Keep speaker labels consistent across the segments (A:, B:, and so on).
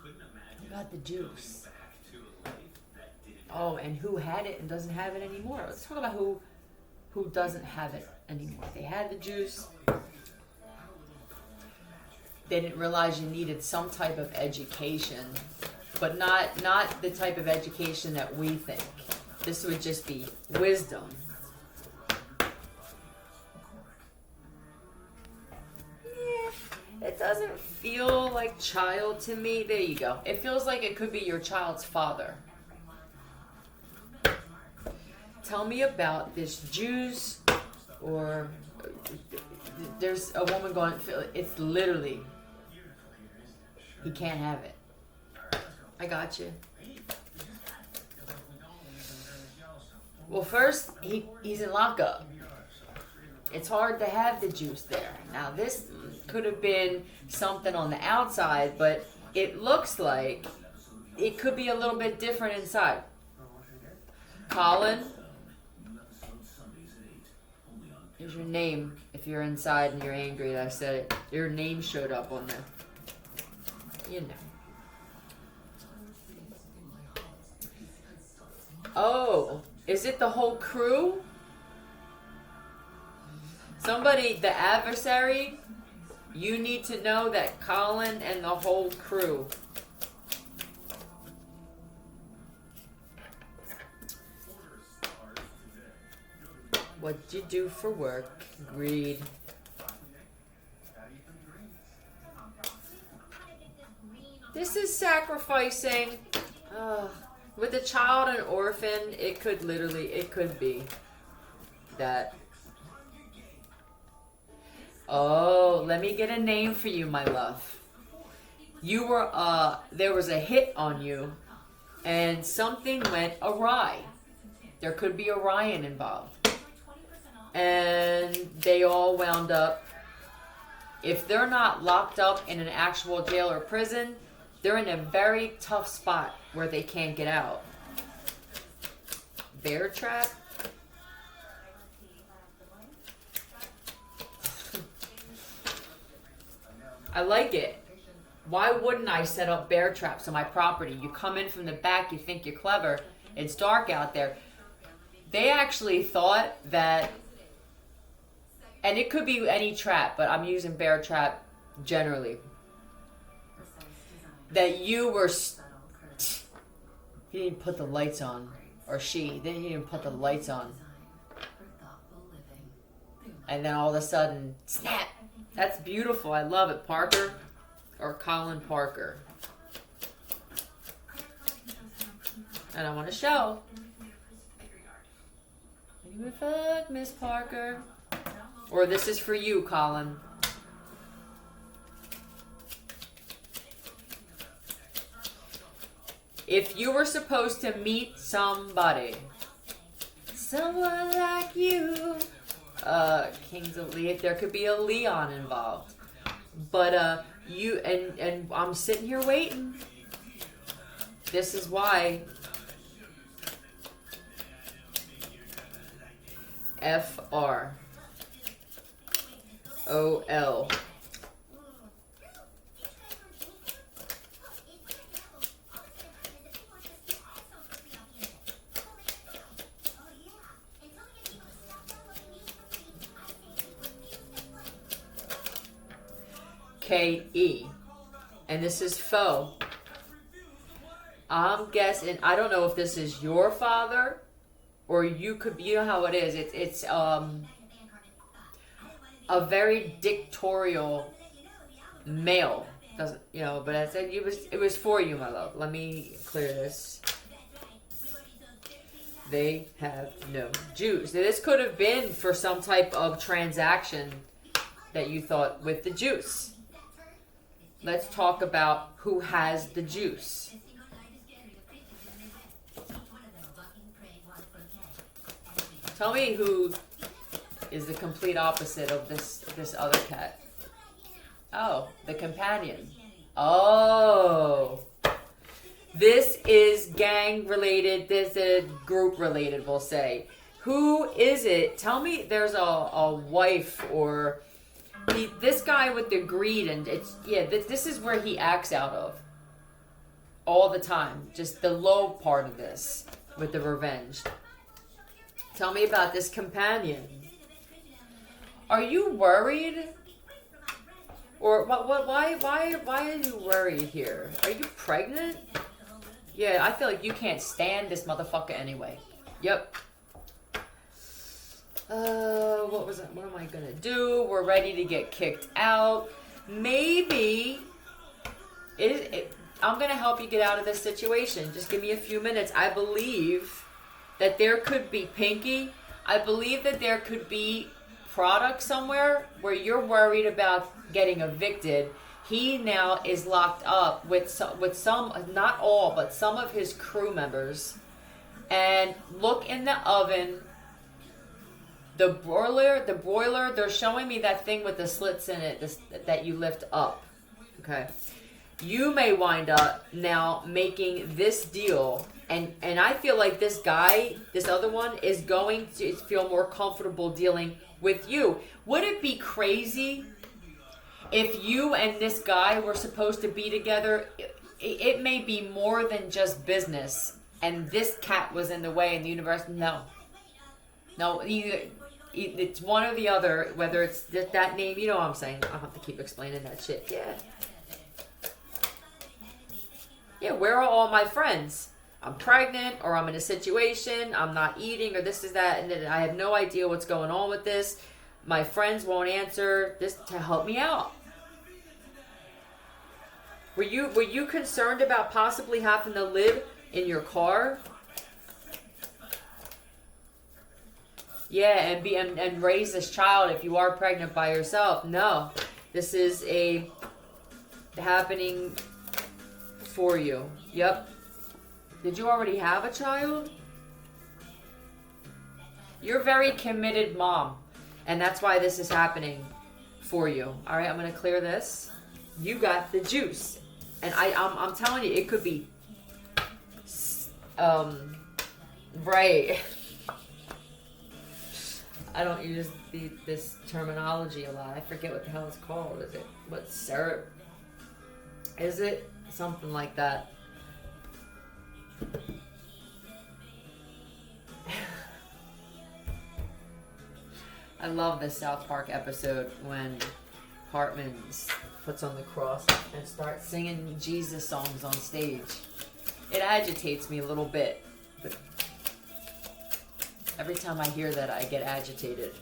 A: You got the juice. Oh, and who had it and doesn't have it anymore? Let's talk about who doesn't have it anymore. They had the juice. They didn't realize you needed some type of education, but not the type of education that we think. This would just be wisdom. It doesn't feel like child to me. There you go. It feels like it could be your child's father. Tell me about this juice, or there's a woman going, it's literally, he can't have it. I got you. Well, first, he's in lockup. It's hard to have the juice there. Now, this could have been something on the outside, but it looks like it could be a little bit different inside. Colin, here's your name. If you're inside and you're angry that I said it, your name showed up on there. You know. Oh, is it the whole crew? Somebody, the adversary, you need to know that Colin and the whole crew. What'd you do for work? Greed. This is sacrificing. With a child and orphan, it could be that. Oh, let me get a name for you, my love. You were, there was a hit on you, and something went awry. There could be Orion involved. And they all wound up, if they're not locked up in an actual jail or prison, they're in a very tough spot where they can't get out. Bear trap? I like it. Why wouldn't I set up bear traps on my property? You come in from the back, you think you're clever. It's dark out there. They actually thought that, and it could be any trap, but I'm using bear trap generally, that you were, he didn't put the lights on, or she, they didn't even put the lights on. And then all of a sudden, snap. That's beautiful. I love it. Parker or Colin Parker. And I want to show. You would fuck Miss Parker. Or this is for you, Colin. If you were supposed to meet somebody, someone like you, Kings of Leon, there could be a Leon involved. But you and I'm sitting here waiting. This is why FROL. KE. And this is foe. I'm guessing, I don't know if this is your father or you could, you know how it is. It's a very dictatorial male. Doesn't, you know, but I said it was for you, my love. Let me clear this. They have no juice. Now, this could have been for some type of transaction that you thought with the juice. Let's talk about who has the juice. Tell me who is the complete opposite of this other cat. Oh, the companion. Oh. This is gang related. This is group related, we'll say. Who is it? Tell me there's a wife or... this guy with the greed, and it's, yeah, this is where he acts out of. all the time. Just the low part of this with the revenge. Tell me about this companion. Are you worried? Or why are you worried here? Are you pregnant? Yeah, I feel like you can't stand this motherfucker anyway. Yep. What am I gonna do? We're ready to get kicked out. Maybe I'm gonna help you get out of this situation. Just give me a few minutes. I believe that there could be Pinky. I believe that there could be product somewhere where you're worried about getting evicted. He now is locked up with some, not all, but some of his crew members. And look in the oven. The broiler, they're showing me that thing with the slits in it that you lift up. Okay. You may wind up now making this deal. And I feel like this guy, this other one, is going to feel more comfortable dealing with you. Would it be crazy if you and this guy were supposed to be together? It may be more than just business. And this cat was in the way in the universe. No, it's one or the other, whether it's that name, you know what I'm saying. I'll have to keep explaining that shit. Yeah, where are all my friends? I'm pregnant, or I'm in a situation, I'm not eating, or this is that, and I have no idea what's going on with this. My friends won't answer this to help me out. Were you concerned about possibly having to live in your car? Yeah, and raise this child if you are pregnant by yourself. No, this is happening for you. Yep. Did you already have a child? You're a very committed mom, and that's why this is happening for you. All right, I'm gonna clear this. You got the juice, and I'm telling you, it could be right. I don't use this terminology a lot. I forget what the hell it's called. Is it what syrup? Is it something like that? I love this South Park episode when Hartman puts on the cross and starts singing Jesus songs on stage. It agitates me a little bit, but every time I hear that, I get agitated.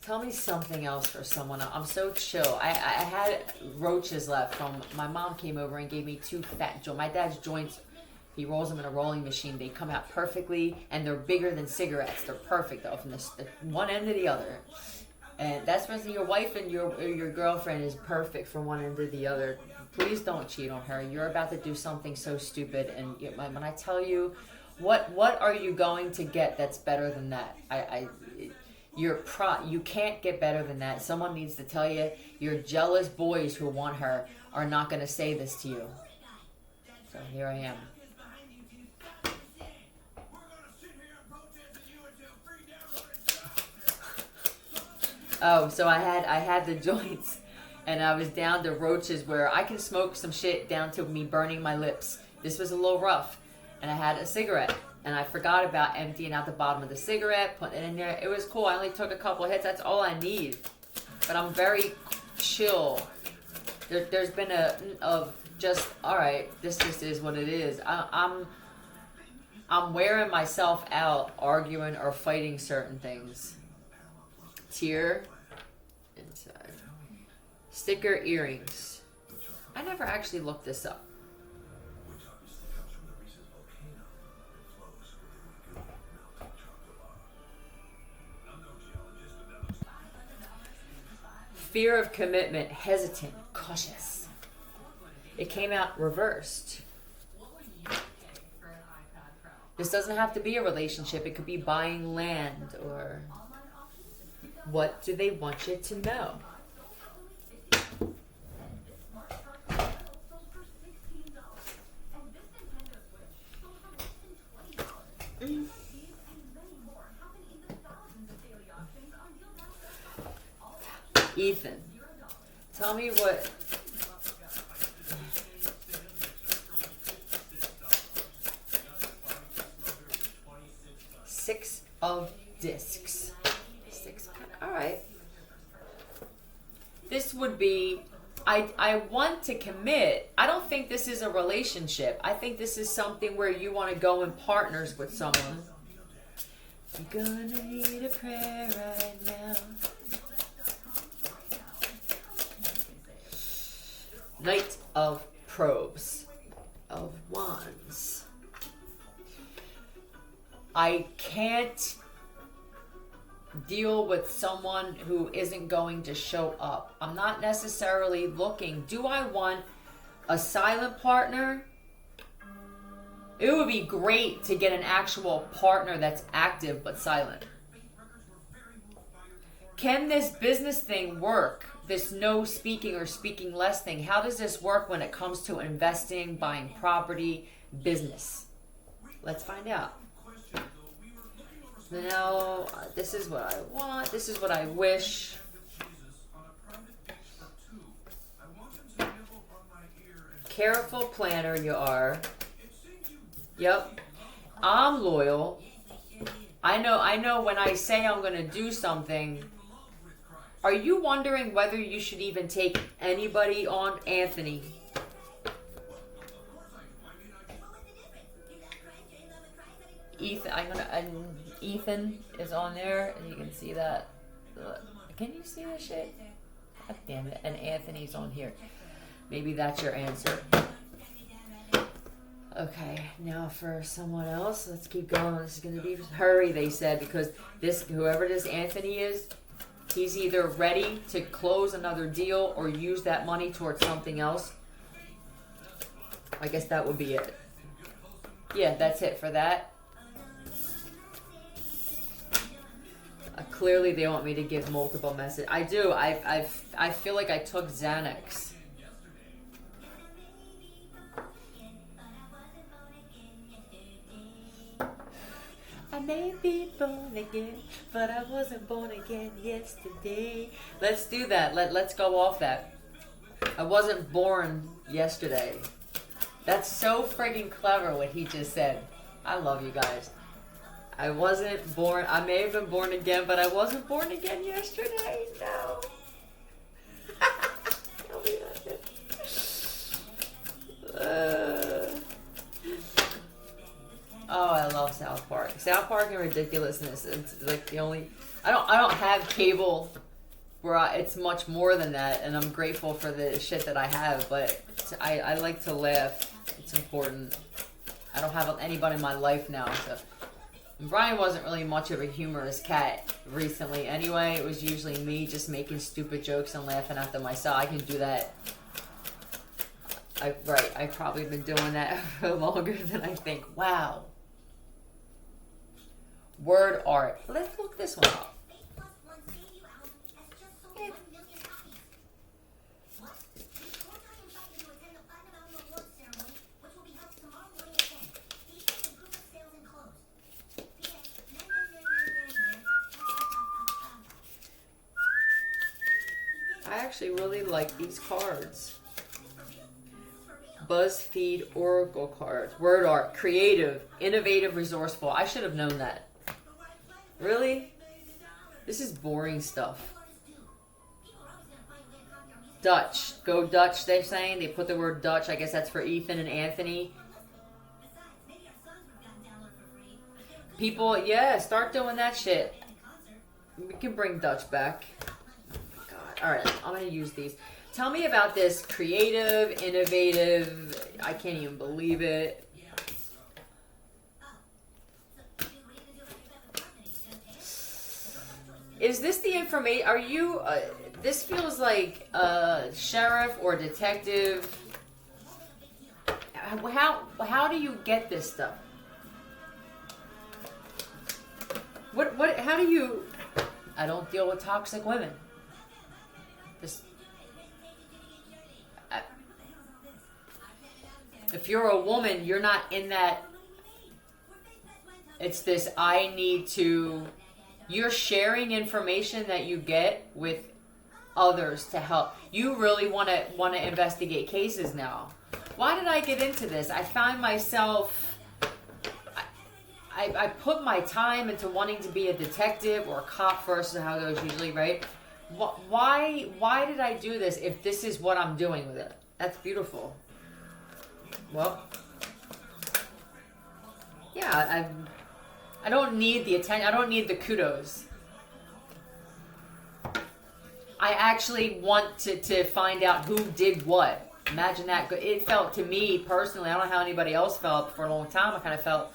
A: Tell me something else for someone else. I'm so chill. I had roaches left from, my mom came over and gave me 2 fat joints. My dad's joints, he rolls them in a rolling machine. They come out perfectly, and they're bigger than cigarettes. They're perfect, though, from the one end to the other. And that's when your wife and your girlfriend is perfect from one end to the other. Please don't cheat on her. You're about to do something so stupid. And when I tell you, what are you going to get that's better than that? You can't get better than that. Someone needs to tell you. Your jealous boys who want her are not going to say this to you. So here I am. Oh, so I had the joints, and I was down to roaches where I can smoke some shit down to me burning my lips. This was a little rough, and I had a cigarette, and I forgot about emptying out the bottom of the cigarette, putting it in there. It was cool. I only took a couple hits. That's all I need. But I'm very chill. There's been just all right. This just is what it is. I'm wearing myself out arguing or fighting certain things. Tear inside. Sticker earrings. I never actually looked this up. Fear of commitment, hesitant, cautious. It came out reversed. This doesn't have to be a relationship. It could be buying land or... What do they want you to know? Ethan, tell me what of discs. All right. This would be, I want to commit. I don't think this is a relationship. I think this is something where you want to go in partners with someone. You're gonna need a prayer right now. Knight of probes. Of wands. I can't deal with someone who isn't going to show up. I'm not necessarily looking. Do I want a silent partner? It would be great to get an actual partner that's active but silent. Can this business thing work? This no speaking or speaking less thing. How does this work when it comes to investing, buying property, business? Let's find out. Now, this is what I want. This is what I wish. Careful planner you are. Yep. I'm loyal. I know when I say I'm going to do something. Are you wondering whether you should even take anybody on? Anthony. Ethan is on there, and you can see that. Can you see that shit? God damn it. And Anthony's on here. Maybe that's your answer. Okay, now for someone else, let's keep going. This is going to be hurry, they said, because whoever this Anthony is, he's either ready to close another deal or use that money towards something else. I guess that would be it. Yeah, that's it for that. Clearly, they want me to give multiple messages. I do. I feel like I took Xanax. I may be born again, but I wasn't born again yesterday. Let's do that. Let's go off that. I wasn't born yesterday. That's so friggin' clever what he just said. I love you guys. I wasn't born. I may have been born again, but I wasn't born again yesterday. No. Tell me that. Oh, I love South Park. South Park and ridiculousness. It's like the only. I don't have cable where it's much more than that, and I'm grateful for the shit that I have. But I like to laugh. It's important. I don't have anybody in my life now, so. Brian wasn't really much of a humorous cat recently anyway. It was usually me just making stupid jokes and laughing at them myself. I can do that. I've probably been doing that for longer than I think. Wow. Word art. Let's look this one up. I actually really like these cards. BuzzFeed Oracle cards. Word art. Creative. Innovative. Resourceful. I should have known that. Really? This is boring stuff. Dutch. Go Dutch, they're saying. They put the word Dutch. I guess that's for Ethan and Anthony. People, yeah, start doing that shit. We can bring Dutch back. Alright, I'm going to use these. Tell me about this creative, innovative, I can't even believe it. Is this the information? Are you, this feels like sheriff or detective. How do you get this stuff? How do you, I don't deal with toxic women. If you're a woman, you're not in that. It's this you're sharing information that you get with others to help. You really want to investigate cases now. Why did I get into this? I find myself I put my time into wanting to be a detective or a cop first, is how it goes usually, right? Why did I do this if this is what I'm doing with it? That's beautiful. Well, yeah, I don't need the attention. I don't need the kudos. I actually want to find out who did what. Imagine that. It felt to me personally, I don't know how anybody else felt for a long time. I kind of felt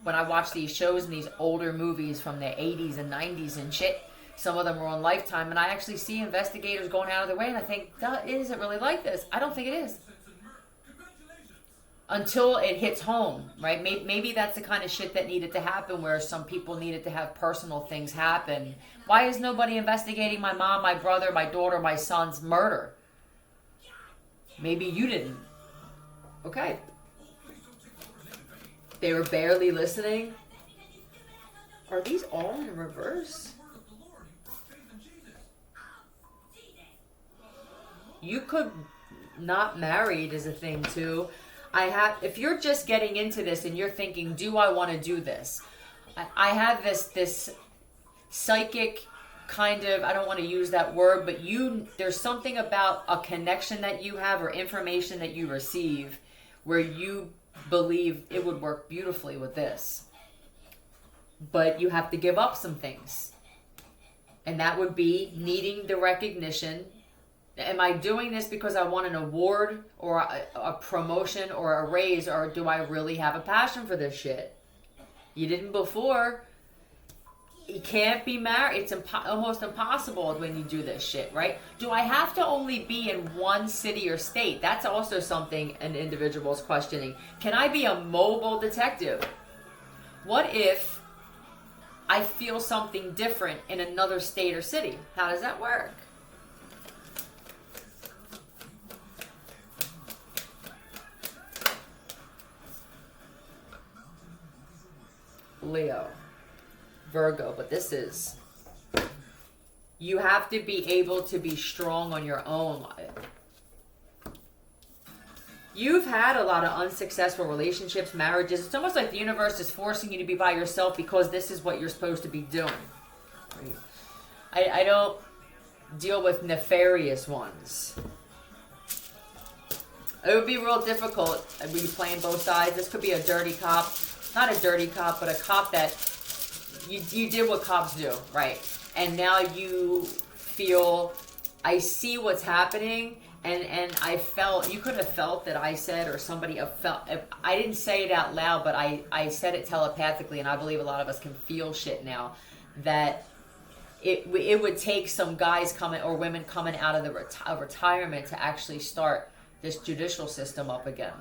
A: when I watched these shows and these older movies from the 80s and 90s and shit. Some of them were on Lifetime, and I actually see investigators going out of their way, and I think, is it really like this? I don't think it is. Until it hits home, right? Maybe that's the kind of shit that needed to happen, where some people needed to have personal things happen. Why is nobody investigating my mom, my brother, my daughter, my son's murder? Maybe you didn't. Okay. They were barely listening. Are these all in reverse? You could not married is a thing too. If you're just getting into this and you're thinking, do I want to do this? I have this psychic kind of, I don't want to use that word, but there's something about a connection that you have or information that you receive where you believe it would work beautifully with this. But you have to give up some things. And that would be needing the recognition. Am I doing this because I want an award or a promotion or a raise, or do I really have a passion for this shit? You didn't before. You can't be married. It's almost impossible when you do this shit, right? Do I have to only be in one city or state? That's also something an individual's questioning. Can I be a mobile detective? What if I feel something different in another state or city? How does that work? Leo, Virgo, but this is, you have to be able to be strong on your own. You've had a lot of unsuccessful relationships, marriages. It's almost like the universe is forcing you to be by yourself because this is what you're supposed to be doing. I don't deal with nefarious ones. It would be real difficult. I'd be playing both sides. This could be a dirty cop. Not a dirty cop, but a cop that you did what cops do, right? And now you feel, I see what's happening, and I felt, you could have felt that I said, or somebody felt, I didn't say it out loud, but I said it telepathically, and I believe a lot of us can feel shit now, that it would take some guys coming, or women coming out of the retirement to actually start this judicial system up again.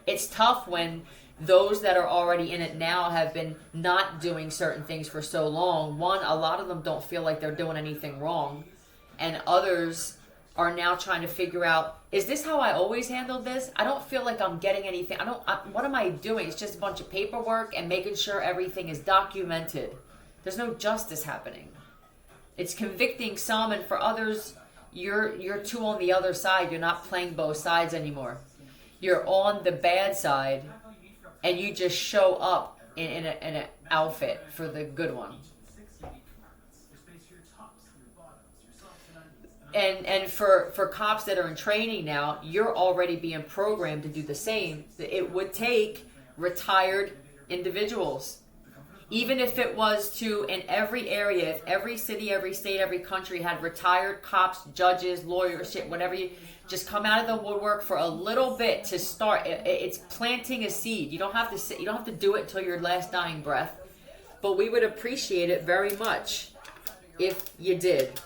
A: It's tough when those that are already in it now have been not doing certain things for so long. One, a lot of them don't feel like they're doing anything wrong. And others are now trying to figure out, is this how I always handled this? I don't feel like I'm getting anything. What am I doing? It's just a bunch of paperwork and making sure everything is documented. There's no justice happening. It's convicting some, and for others, you're too on the other side. You're not playing both sides anymore. You're on the bad side, and you just show up in an outfit for the good one. And for cops that are in training now, you're already being programmed to do the same. It would take retired individuals. Even if it was to, in every area, if every city, every state, every country had retired cops, judges, lawyers, shit, whatever, you just come out of the woodwork for a little bit to start. It's planting a seed. You don't have to do it until your last dying breath, but we would appreciate it very much if you did.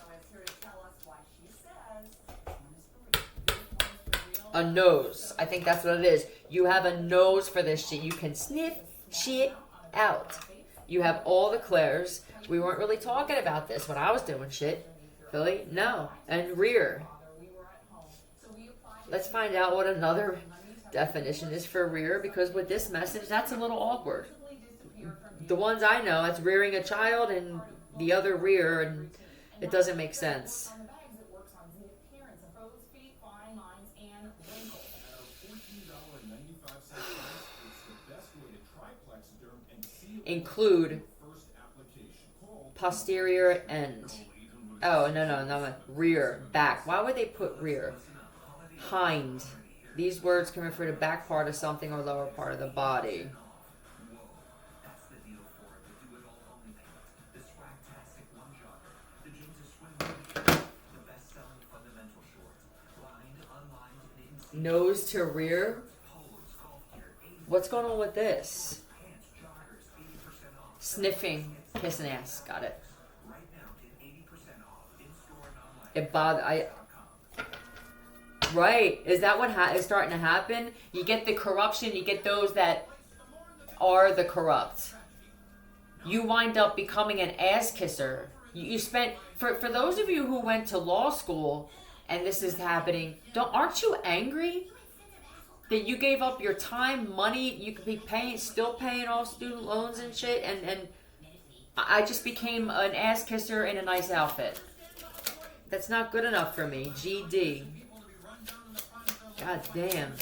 A: A nose. I think that's what it is. You have a nose for this shit. You can sniff shit out. You have all the clairs. We weren't really talking about this when I was doing shit. Philly? No. And rear. Let's find out what another definition is for rear, because with this message, that's a little awkward. The ones I know, that's rearing a child, and the other rear, and it doesn't make sense. include posterior end. Oh, no, rear, back. Why would they put rear? Hind. These words can refer to back part of something or lower part of the body. Nose to rear. What's going on with this? Sniffing, kissing ass. Got it. It bothers. Right. Is that what is starting to happen? You get the corruption. You get those that are the corrupt. You wind up becoming an ass kisser. You spent for those of you who went to law school and this is happening. Aren't you angry that you gave up your time, money? You could be still paying off student loans and shit. And I just became an ass kisser in a nice outfit. That's not good enough for me. GD. God damn.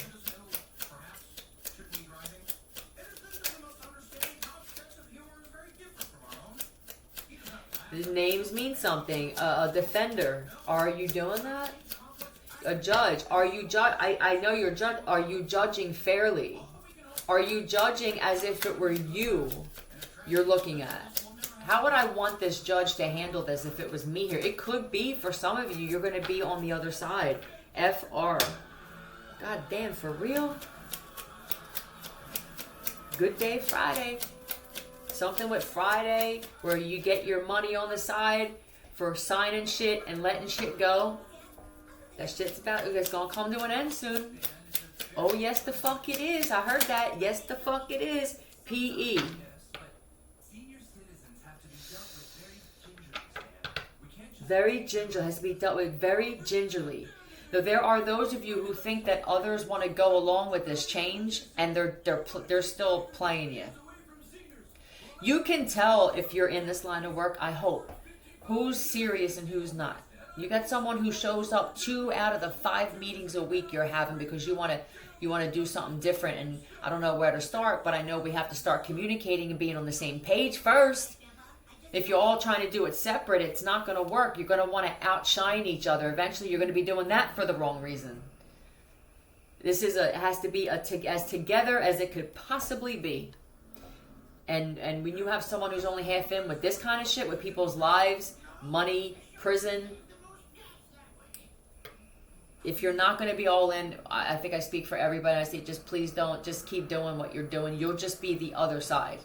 A: The names mean something. A defender. Are you doing that? A judge. Are you I know you're judge. Are you judging fairly? Are you judging as if it were you're looking at? How would I want this judge to handle this if it was me here? It could be for some of you, you're going to be on the other side. FR. God damn, for real? Good day Friday. Something with Friday where you get your money on the side for signing shit and letting shit go. That shit's it's gonna come to an end soon. Oh, yes the fuck it is. I heard that. Yes the fuck it is. PE. Very ginger has to be dealt with very gingerly. Now, there are those of you who think that others want to go along with this change, and they're still playing you. You can tell if you're in this line of work, I hope, who's serious and who's not. You got someone who shows up 2 out of the 5 meetings a week you're having because you want to do something different, and I don't know where to start, but I know we have to start communicating and being on the same page first. If you're all trying to do it separate, it's not going to work. You're going to want to outshine each other. Eventually, you're going to be doing that for the wrong reason. This it has to be as together as it could possibly be. And when you have someone who's only half in with this kind of shit, with people's lives, money, prison, if you're not going to be all in, I think I speak for everybody. I say just please don't. Just keep doing what you're doing. You'll just be the other side.